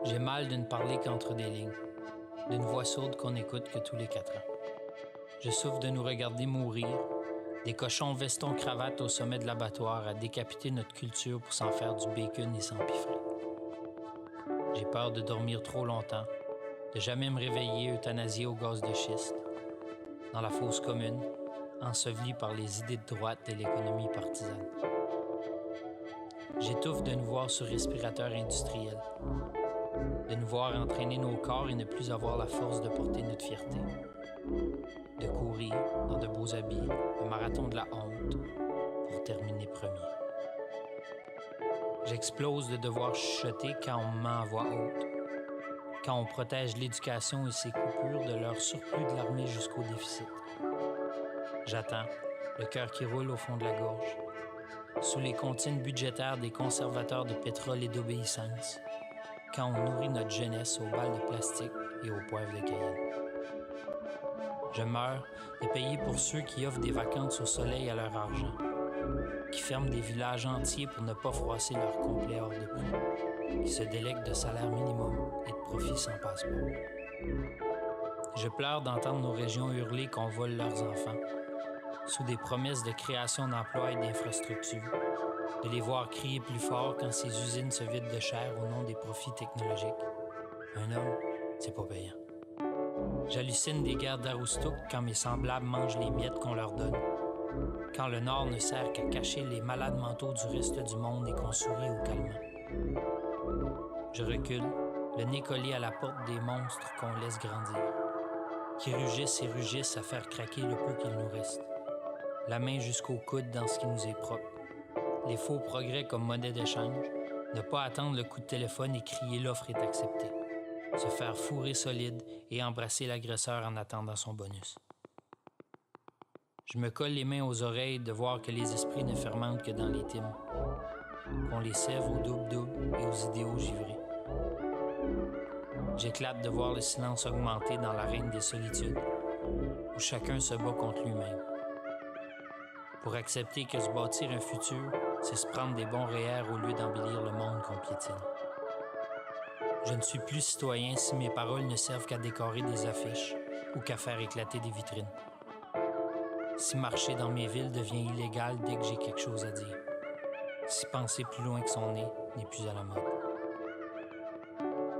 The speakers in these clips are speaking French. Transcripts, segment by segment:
J'ai mal de ne parler qu'entre des lignes, d'une voix sourde qu'on écoute que tous les 4 ans. Je souffre de nous regarder mourir, des cochons veston-cravate au sommet de l'abattoir à décapiter notre culture pour s'en faire du bacon et s'empiffrer. J'ai peur de dormir trop longtemps, de jamais me réveiller euthanasié au gaz de schiste, dans la fosse commune, enseveli par les idées de droite de l'économie partisane. J'étouffe de nous voir sur respirateur industriel, de nous voir entraîner nos corps et ne plus avoir la force de porter notre fierté, de courir dans de beaux habits, un marathon de la honte, pour terminer premier. J'explose de devoir chuchoter quand on me ment à voix haute, quand on protège l'éducation et ses coupures de leur surplus de l'armée jusqu'au déficit. J'attends, le cœur qui roule au fond de la gorge, sous les comptines budgétaires des conservateurs de pétrole et d'obéissance, quand on nourrit notre jeunesse aux balles de plastique et aux poivres de Cayenne. Je meurs de payer pour ceux qui offrent des vacances au soleil à leur argent, qui ferment des villages entiers pour ne pas froisser leur complet hors de prix, qui se délèguent de salaire minimum et de profits sans passeport. Je pleure d'entendre nos régions hurler qu'on vole leurs enfants, sous des promesses de création d'emplois et d'infrastructures, de les voir crier plus fort quand ces usines se vident de chair au nom des profits technologiques. Un homme, c'est pas payant. J'hallucine des guerres d'Aroostook quand mes semblables mangent les miettes qu'on leur donne, quand le Nord ne sert qu'à cacher les malades mentaux du reste du monde et qu'on sourit au calmant. Je recule, le nez collé à la porte des monstres qu'on laisse grandir, qui rugissent et rugissent à faire craquer le peu qu'il nous reste, la main jusqu'au coude dans ce qui nous est propre, les faux progrès comme monnaie d'échange, ne pas attendre le coup de téléphone et crier l'offre est acceptée, se faire fourrer solide et embrasser l'agresseur en attendant son bonus. Je me colle les mains aux oreilles de voir que les esprits ne fermentent que dans les times, qu'on les sève au double-double et aux idéaux givrés. J'éclate de voir le silence augmenter dans l'arène des solitudes, où chacun se bat contre lui-même. Pour accepter que se bâtir un futur, c'est se prendre des bons REER au lieu d'embellir le monde qu'on piétine. Je ne suis plus citoyen si mes paroles ne servent qu'à décorer des affiches ou qu'à faire éclater des vitrines. Si marcher dans mes villes devient illégal dès que j'ai quelque chose à dire. Si penser plus loin que son nez n'est plus à la mode.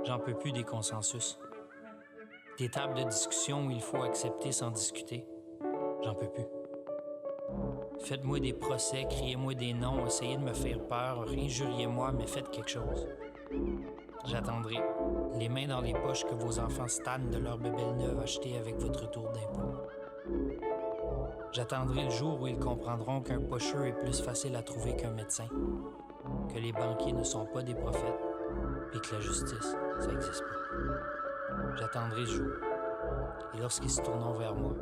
J'en peux plus des consensus. Des tables de discussion où il faut accepter sans discuter. J'en peux plus. Faites-moi des procès, criez-moi des noms, essayez de me faire peur, injuriez-moi, mais faites quelque chose. J'attendrai, les mains dans les poches, que vos enfants se tannent de leur bébelle neuve achetée avec votre retour d'impôt. J'attendrai le jour où ils comprendront qu'un pocheur est plus facile à trouver qu'un médecin, que les banquiers ne sont pas des prophètes, et que la justice, ça n'existe pas. J'attendrai ce jour, et lorsqu'ils se tourneront vers moi,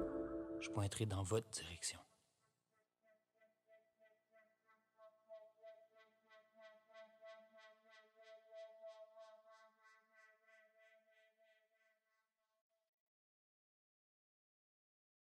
je pointerai dans votre direction.